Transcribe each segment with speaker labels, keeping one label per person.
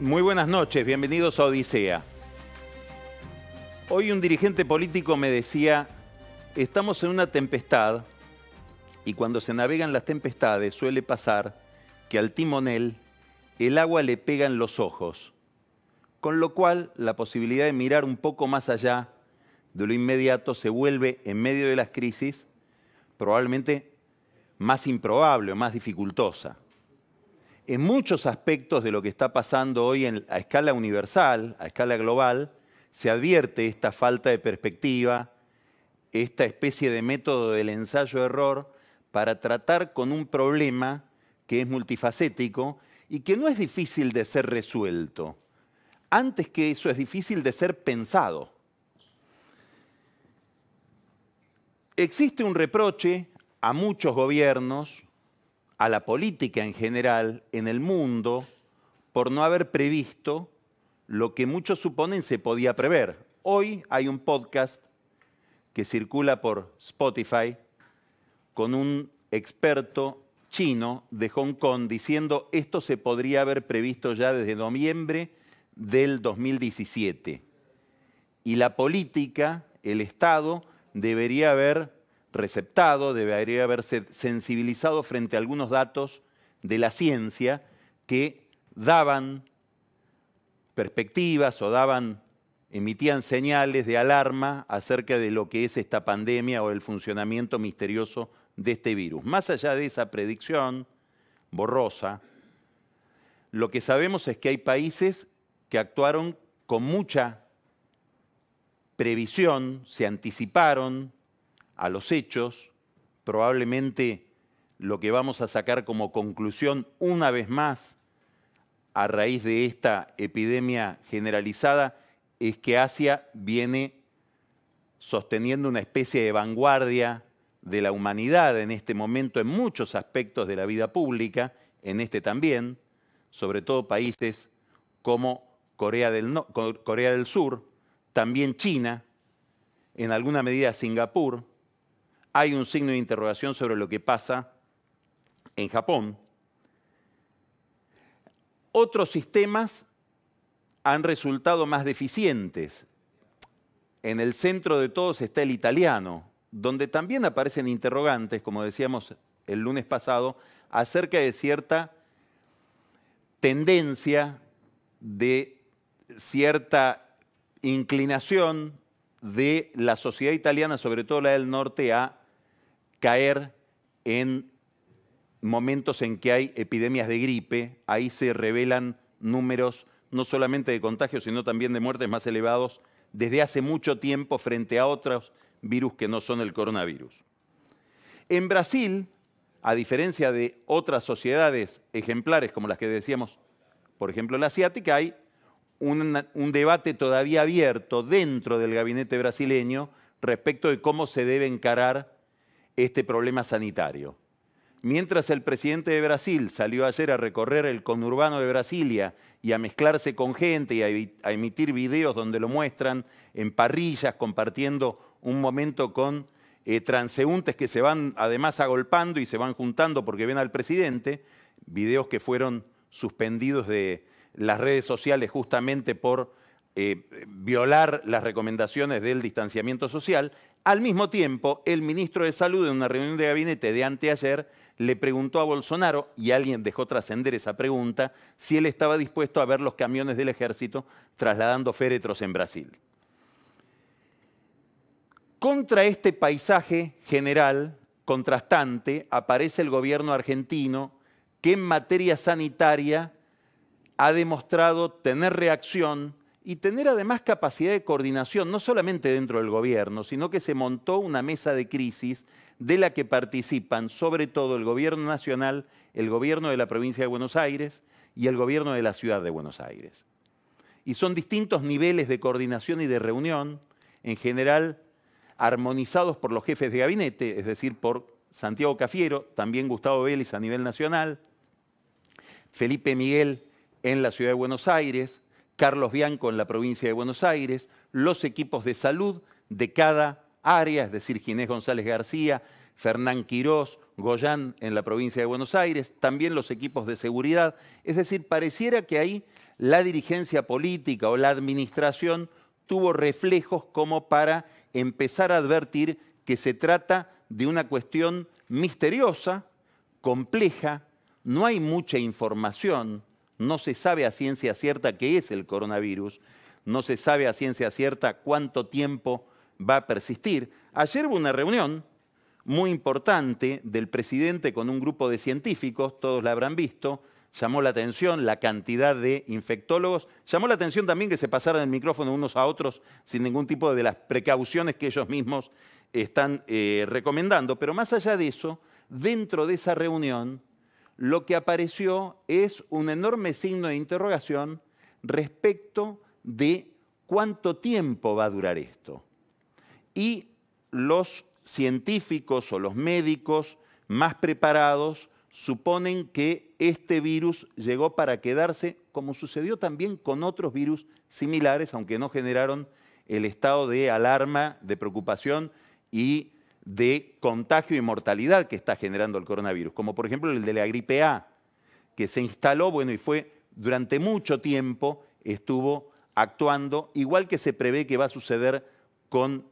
Speaker 1: Muy buenas noches, bienvenidos a Odisea. Hoy un dirigente político me decía, estamos en una tempestad y cuando se navegan las tempestades suele pasar que al timonel el agua le pega en los ojos, con lo cual la posibilidad de mirar un poco más allá de lo inmediato se vuelve, en medio de las crisis, probablemente más improbable o más dificultosa. En muchos aspectos de lo que está pasando hoy a escala universal, a escala global, se advierte esta falta de perspectiva, esta especie de método del ensayo-error para tratar con un problema que es multifacético y que no es difícil de ser resuelto. Antes que eso es difícil de ser pensado. Existe un reproche a muchos gobiernos, a la política en general, en el mundo, por no haber previsto lo que muchos suponen se podía prever. Hoy hay un podcast que circula por Spotify con un experto chino de Hong Kong diciendo esto se podría haber previsto ya desde noviembre del 2017. Y la política, el Estado, debería haber receptado, debería haberse sensibilizado frente a algunos datos de la ciencia que daban perspectivas o emitían señales de alarma acerca de lo que es esta pandemia o el funcionamiento misterioso de este virus. Más allá de esa predicción borrosa, lo que sabemos es que hay países que actuaron con mucha previsión, se anticiparon a los hechos. Probablemente lo que vamos a sacar como conclusión una vez más a raíz de esta epidemia generalizada es que Asia viene sosteniendo una especie de vanguardia de la humanidad en este momento en muchos aspectos de la vida pública, en este también, sobre todo países como Corea del Sur, también China, en alguna medida Singapur. Hay un signo de interrogación sobre lo que pasa en Japón. Otros sistemas han resultado más deficientes. En el centro de todos está el italiano, donde también aparecen interrogantes, como decíamos el lunes pasado, acerca de cierta tendencia, de cierta inclinación de la sociedad italiana, sobre todo la del norte, a caer en momentos en que hay epidemias de gripe. Ahí se revelan números no solamente de contagios, sino también de muertes más elevados desde hace mucho tiempo frente a otros virus que no son el coronavirus. En Brasil, a diferencia de otras sociedades ejemplares como las que decíamos, por ejemplo la asiática, hay un debate todavía abierto dentro del gabinete brasileño respecto de cómo se debe encarar este problema sanitario. Mientras el presidente de Brasil salió ayer a recorrer el conurbano de Brasilia y a mezclarse con gente y a emitir videos donde lo muestran en parrillas, compartiendo un momento con transeúntes que se van además agolpando y se van juntando porque ven al presidente, videos que fueron suspendidos de las redes sociales justamente por violar las recomendaciones del distanciamiento social. Al mismo tiempo, el ministro de Salud en una reunión de gabinete de anteayer le preguntó a Bolsonaro, y alguien dejó trascender esa pregunta, si él estaba dispuesto a ver los camiones del ejército trasladando féretros en Brasil. Contra este paisaje general, contrastante, aparece el gobierno argentino que en materia sanitaria ha demostrado tener reacción y tener además capacidad de coordinación, no solamente dentro del gobierno, sino que se montó una mesa de crisis de la que participan sobre todo el gobierno nacional, el gobierno de la provincia de Buenos Aires y el gobierno de la ciudad de Buenos Aires. Y son distintos niveles de coordinación y de reunión, en general armonizados por los jefes de gabinete, es decir, por Santiago Cafiero, también Gustavo Vélez a nivel nacional, Felipe Miguel en la ciudad de Buenos Aires, Carlos Bianco en la provincia de Buenos Aires, los equipos de salud de cada área, es decir, Ginés González García, Fernán Quirós, Goyán en la provincia de Buenos Aires, también los equipos de seguridad. Es decir, pareciera que ahí la dirigencia política o la administración tuvo reflejos como para empezar a advertir que se trata de una cuestión misteriosa, compleja, no hay mucha información, no se sabe a ciencia cierta qué es el coronavirus, no se sabe a ciencia cierta cuánto tiempo va a persistir. Ayer hubo una reunión muy importante del presidente con un grupo de científicos, todos la habrán visto, llamó la atención la cantidad de infectólogos, llamó la atención también que se pasaran el micrófono unos a otros sin ningún tipo de las precauciones que ellos mismos están recomendando. Pero más allá de eso, dentro de esa reunión, lo que apareció es un enorme signo de interrogación respecto de cuánto tiempo va a durar esto. Y los científicos o los médicos más preparados suponen que este virus llegó para quedarse, como sucedió también con otros virus similares, aunque no generaron el estado de alarma, de preocupación y de contagio y mortalidad que está generando el coronavirus, como por ejemplo el de la gripe A, que se instaló, bueno, y fue durante mucho tiempo estuvo actuando, igual que se prevé que va a suceder con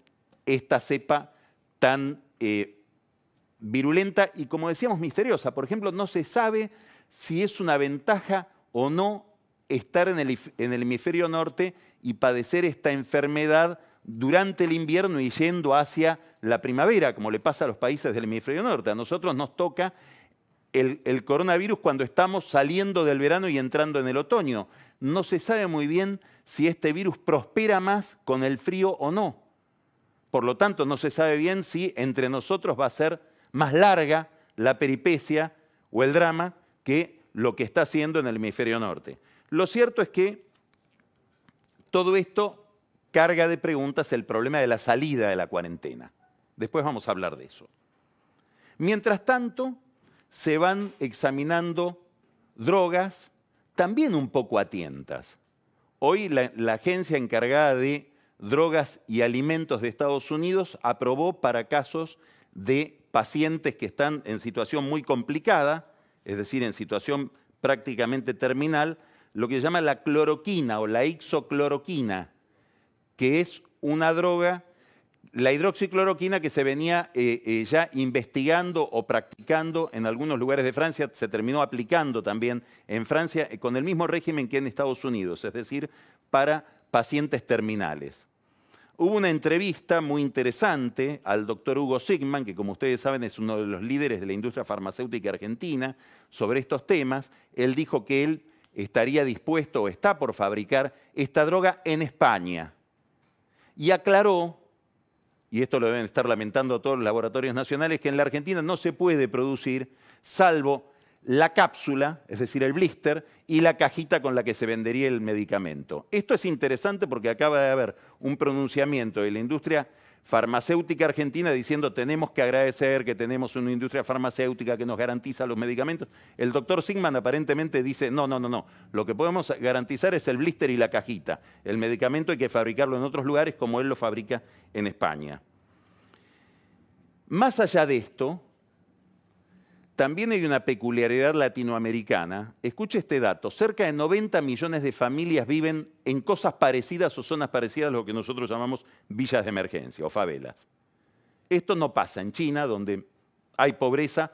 Speaker 1: esta cepa tan virulenta y, como decíamos, misteriosa. Por ejemplo, no se sabe si es una ventaja o no estar en el hemisferio norte y padecer esta enfermedad durante el invierno y yendo hacia la primavera, como le pasa a los países del hemisferio norte. A nosotros nos toca el coronavirus cuando estamos saliendo del verano y entrando en el otoño. No se sabe muy bien si este virus prospera más con el frío o no. Por lo tanto, no se sabe bien si entre nosotros va a ser más larga la peripecia o el drama que lo que está haciendo en el hemisferio norte. Lo cierto es que todo esto carga de preguntas el problema de la salida de la cuarentena. Después vamos a hablar de eso. Mientras tanto, se van examinando drogas también un poco a tientas. Hoy la agencia encargada de drogas y alimentos de Estados Unidos aprobó para casos de pacientes que están en situación muy complicada, es decir, en situación prácticamente terminal, lo que se llama la cloroquina o la hidroxicloroquina, que es una droga, la hidroxicloroquina que se venía ya investigando o practicando en algunos lugares de Francia, se terminó aplicando también en Francia con el mismo régimen que en Estados Unidos, es decir, para pacientes terminales. Hubo una entrevista muy interesante al doctor Hugo Sigman, que como ustedes saben es uno de los líderes de la industria farmacéutica argentina, sobre estos temas. Él dijo que él estaría dispuesto o está por fabricar esta droga en España. Y aclaró, y esto lo deben estar lamentando todos los laboratorios nacionales, que en la Argentina no se puede producir salvo la cápsula, es decir, el blister, y la cajita con la que se vendería el medicamento. Esto es interesante porque acaba de haber un pronunciamiento de la industria farmacéutica argentina diciendo tenemos que agradecer que tenemos una industria farmacéutica que nos garantiza los medicamentos. El doctor Sigman aparentemente dice no, lo que podemos garantizar es el blister y la cajita. El medicamento hay que fabricarlo en otros lugares como él lo fabrica en España. Más allá de esto, también hay una peculiaridad latinoamericana. Escuche este dato, cerca de 90 millones de familias viven en cosas parecidas o zonas parecidas a lo que nosotros llamamos villas de emergencia o favelas. Esto no pasa en China, donde hay pobreza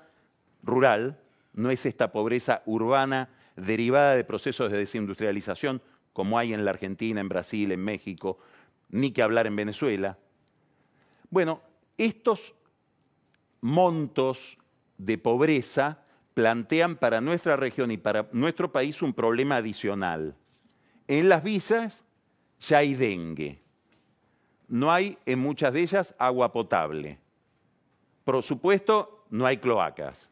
Speaker 1: rural, no es esta pobreza urbana derivada de procesos de desindustrialización como hay en la Argentina, en Brasil, en México, ni que hablar en Venezuela. Bueno, estos montos de pobreza plantean para nuestra región y para nuestro país un problema adicional. En las villas ya hay dengue. No hay en muchas de ellas agua potable. Por supuesto, no hay cloacas.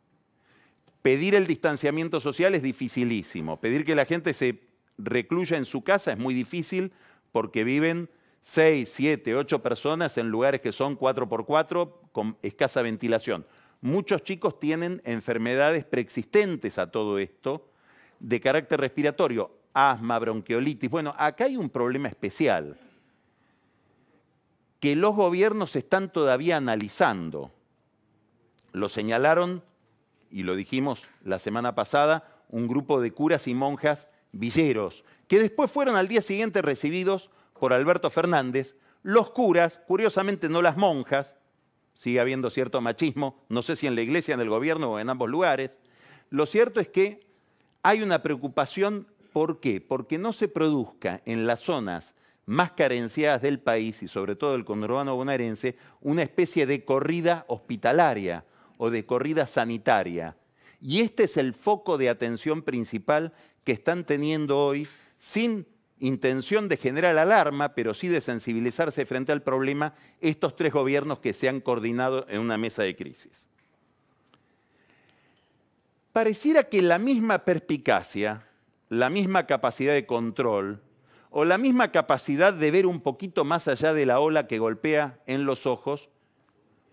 Speaker 1: Pedir el distanciamiento social es dificilísimo. Pedir que la gente se recluya en su casa es muy difícil porque viven 6, 7, 8 personas en lugares que son 4x4 con escasa ventilación. Muchos chicos tienen enfermedades preexistentes a todo esto de carácter respiratorio, asma, bronquiolitis. Bueno, acá hay un problema especial. que los gobiernos están todavía analizando. Lo señalaron, y lo dijimos la semana pasada, un grupo de curas y monjas villeros, que después fueron al día siguiente recibidos por Alberto Fernández. Los curas, curiosamente no las monjas, sigue habiendo cierto machismo, no sé si en la iglesia, en el gobierno o en ambos lugares. Lo cierto es que hay una preocupación, ¿por qué? Porque no se produzca en las zonas más carenciadas del país, y sobre todo el conurbano bonaerense, una especie de corrida hospitalaria o de corrida sanitaria. Y este es el foco de atención principal que están teniendo hoy, sin intención de generar alarma, pero sí de sensibilizarse frente al problema, estos tres gobiernos que se han coordinado en una mesa de crisis. Pareciera que la misma perspicacia, la misma capacidad de control o la misma capacidad de ver un poquito más allá de la ola que golpea en los ojos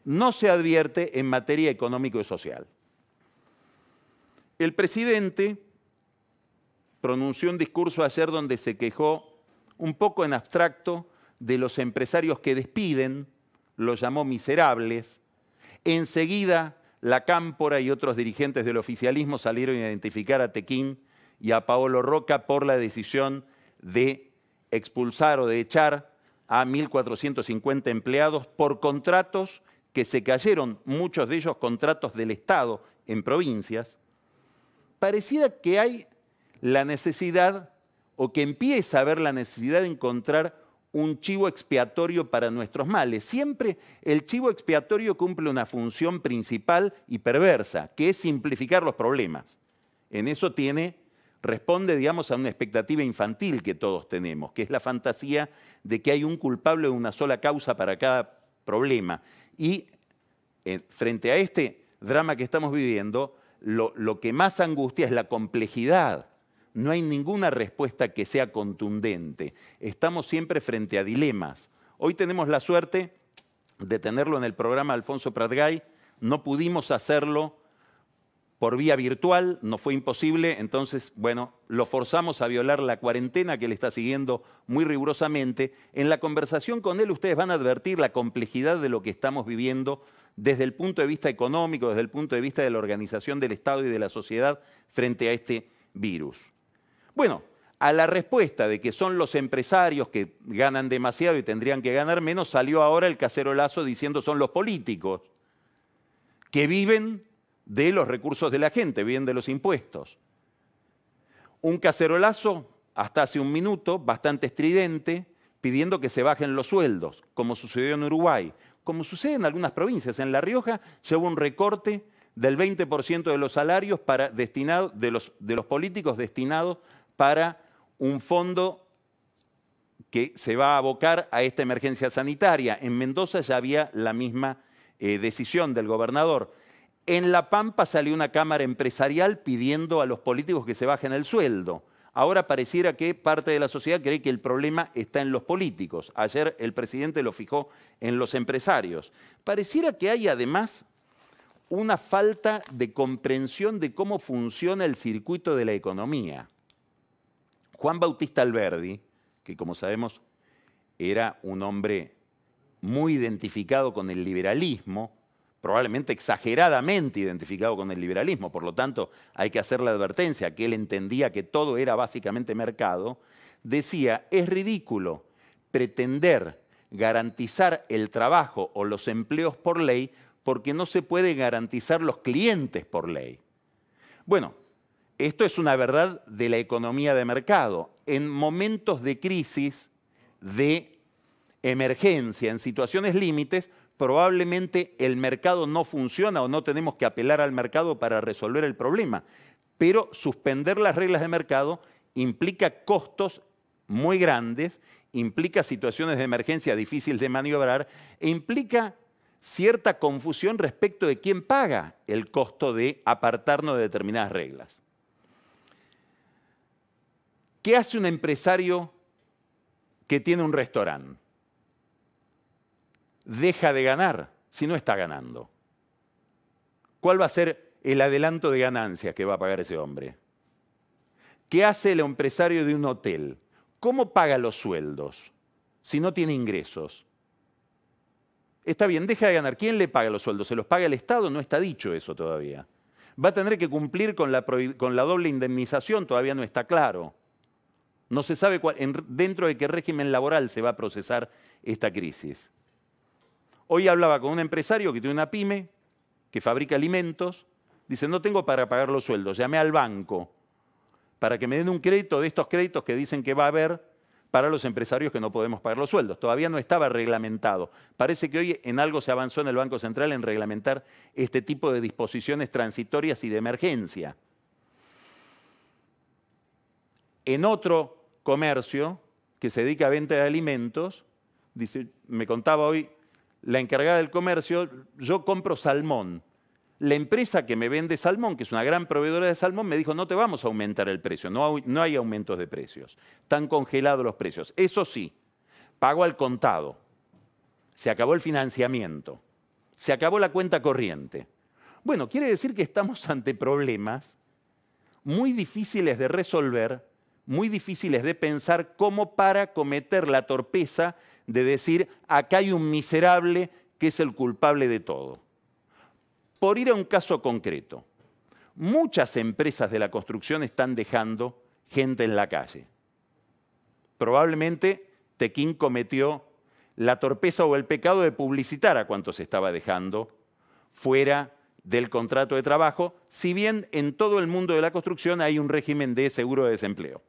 Speaker 1: no se advierte en materia económico y social. El presidente pronunció un discurso ayer donde se quejó un poco en abstracto de los empresarios que despiden, los llamó miserables. Enseguida la Cámpora y otros dirigentes del oficialismo salieron a identificar a Tequín y a Paolo Roca por la decisión de expulsar o de echar a 1.450 empleados por contratos que se cayeron, muchos de ellos contratos del Estado en provincias. Pareciera que hay la necesidad, o que empieza a haber la necesidad de encontrar un chivo expiatorio para nuestros males. Siempre el chivo expiatorio cumple una función principal y perversa, que es simplificar los problemas. En eso responde, digamos, a una expectativa infantil que todos tenemos, que es la fantasía de que hay un culpable de una sola causa para cada problema. Y frente a este drama que estamos viviendo, lo que más angustia es la complejidad. No hay ninguna respuesta que sea contundente. Estamos siempre frente a dilemas. Hoy tenemos la suerte de tenerlo en el programa Alfonso Pratgay. No pudimos hacerlo por vía virtual, no fue imposible. Entonces, bueno, lo forzamos a violar la cuarentena que él está siguiendo muy rigurosamente. En la conversación con él ustedes van a advertir la complejidad de lo que estamos viviendo desde el punto de vista económico, desde el punto de vista de la organización del Estado y de la sociedad frente a este virus. Bueno, a la respuesta de que son los empresarios que ganan demasiado y tendrían que ganar menos, salió ahora el cacerolazo diciendo son los políticos que viven de los recursos de la gente, viven de los impuestos. Un cacerolazo, hasta hace un minuto, bastante estridente, pidiendo que se bajen los sueldos, como sucedió en Uruguay, como sucede en algunas provincias. En La Rioja ya hubo un recorte del 20% de los salarios de los políticos destinados para un fondo que se va a abocar a esta emergencia sanitaria. En Mendoza ya había la misma decisión del gobernador. En La Pampa salió una cámara empresarial pidiendo a los políticos que se bajen el sueldo. Ahora pareciera que parte de la sociedad cree que el problema está en los políticos. Ayer el presidente lo fijó en los empresarios. Pareciera que hay además una falta de comprensión de cómo funciona el circuito de la economía. Juan Bautista Alberdi, que como sabemos era un hombre muy identificado con el liberalismo, probablemente exageradamente identificado con el liberalismo, por lo tanto hay que hacer la advertencia que él entendía que todo era básicamente mercado, decía, es ridículo pretender garantizar el trabajo o los empleos por ley porque no se puede garantizar los clientes por ley. Bueno, esto es una verdad de la economía de mercado. En momentos de crisis, de emergencia, en situaciones límites, probablemente el mercado no funciona o no tenemos que apelar al mercado para resolver el problema. Pero suspender las reglas de mercado implica costos muy grandes, implica situaciones de emergencia difíciles de maniobrar e implica cierta confusión respecto de quién paga el costo de apartarnos de determinadas reglas. ¿Qué hace un empresario que tiene un restaurante? Deja de ganar si no está ganando. ¿Cuál va a ser el adelanto de ganancias que va a pagar ese hombre? ¿Qué hace el empresario de un hotel? ¿Cómo paga los sueldos si no tiene ingresos? Está bien, deja de ganar. ¿Quién le paga los sueldos? ¿Se los paga el Estado? No está dicho eso todavía. Va a tener que cumplir con la doble indemnización, todavía no está claro. No se sabe dentro de qué régimen laboral se va a procesar esta crisis. Hoy hablaba con un empresario que tiene una pyme, que fabrica alimentos. Dice, no tengo para pagar los sueldos. Llamé al banco para que me den un crédito de estos créditos que dicen que va a haber para los empresarios que no podemos pagar los sueldos. Todavía no estaba reglamentado. Parece que hoy en algo se avanzó en el Banco Central en reglamentar este tipo de disposiciones transitorias y de emergencia. En otro comercio que se dedica a venta de alimentos, dice, me contaba hoy la encargada del comercio, yo compro salmón. La empresa que me vende salmón, que es una gran proveedora de salmón, me dijo, no te vamos a aumentar el precio, no hay aumentos de precios. Están congelados los precios. Eso sí, pago al contado. Se acabó el financiamiento. Se acabó la cuenta corriente. Bueno, quiere decir que estamos ante problemas muy difíciles de resolver, muy difíciles de pensar, como para cometer la torpeza de decir, acá hay un miserable que es el culpable de todo. Por ir a un caso concreto, muchas empresas de la construcción están dejando gente en la calle. Probablemente Tequín cometió la torpeza o el pecado de publicitar a cuántos estaba dejando fuera del contrato de trabajo, si bien en todo el mundo de la construcción hay un régimen de seguro de desempleo.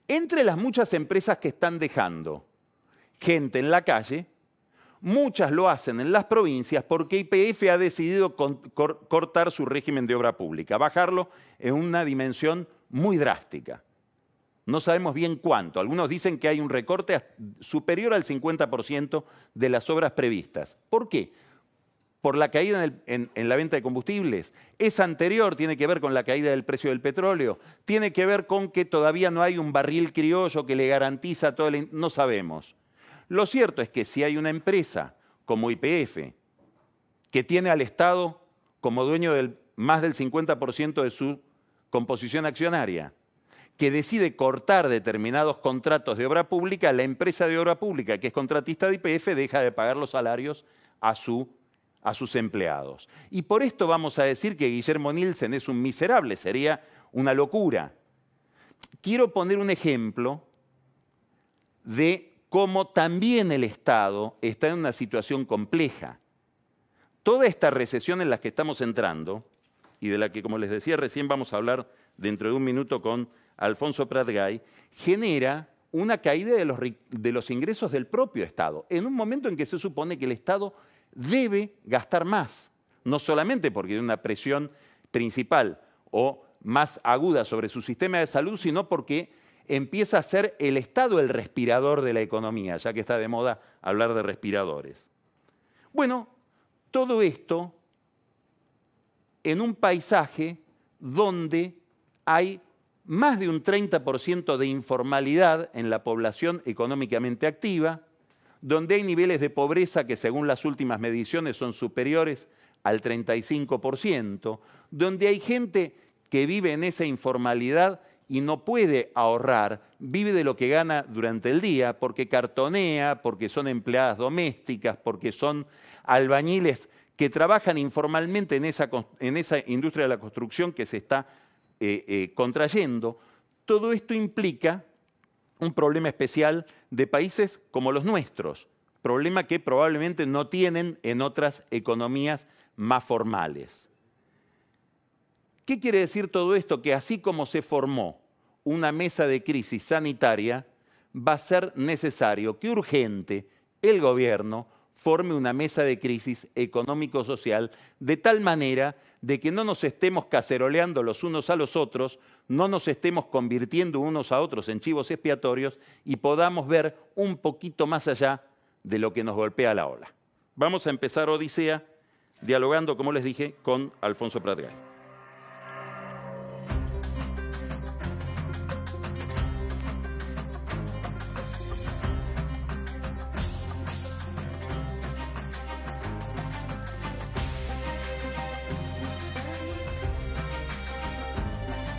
Speaker 1: Entre las muchas empresas que están dejando gente en la calle, muchas lo hacen en las provincias porque YPF ha decidido cortar su régimen de obra pública, bajarlo en una dimensión muy drástica. No sabemos bien cuánto. Algunos dicen que hay un recorte superior al 50% de las obras previstas. ¿Por qué? Por la caída en la venta de combustibles. Es anterior, tiene que ver con la caída del precio del petróleo, tiene que ver con que todavía no hay un barril criollo que le garantiza todo el... No sabemos. Lo cierto es que si hay una empresa como YPF que tiene al Estado como dueño del más del 50% de su composición accionaria, que decide cortar determinados contratos de obra pública, la empresa de obra pública, que es contratista de YPF, deja de pagar los salarios a sus empleados. Y por esto vamos a decir que Guillermo Nielsen es un miserable, sería una locura. Quiero poner un ejemplo de cómo también el Estado está en una situación compleja. Toda esta recesión en la que estamos entrando, y de la que, como les decía recién, vamos a hablar dentro de un minuto con Alfonso Prat-Gay, genera una caída de los ingresos del propio Estado, en un momento en que se supone que el Estado debe gastar más, no solamente porque hay una presión principal o más aguda sobre su sistema de salud, sino porque empieza a ser el Estado el respirador de la economía, ya que está de moda hablar de respiradores. Bueno, todo esto en un paisaje donde hay más de un 30% de informalidad en la población económicamente activa, donde hay niveles de pobreza que según las últimas mediciones son superiores al 35%, donde hay gente que vive en esa informalidad y no puede ahorrar, vive de lo que gana durante el día, porque cartonea, porque son empleadas domésticas, porque son albañiles que trabajan informalmente en esa industria de la construcción que se está contrayendo. Todo esto implica un problema especial de países como los nuestros, problema que probablemente no tienen en otras economías más formales. ¿Qué quiere decir todo esto? Que así como se formó una mesa de crisis sanitaria, va a ser necesario que urgente el gobierno forme una mesa de crisis económico-social de tal manera de que no nos estemos caceroleando los unos a los otros, no nos estemos convirtiendo unos a otros en chivos expiatorios y podamos ver un poquito más allá de lo que nos golpea la ola. Vamos a empezar Odisea dialogando, como les dije, con Alfonso Prat-Gay.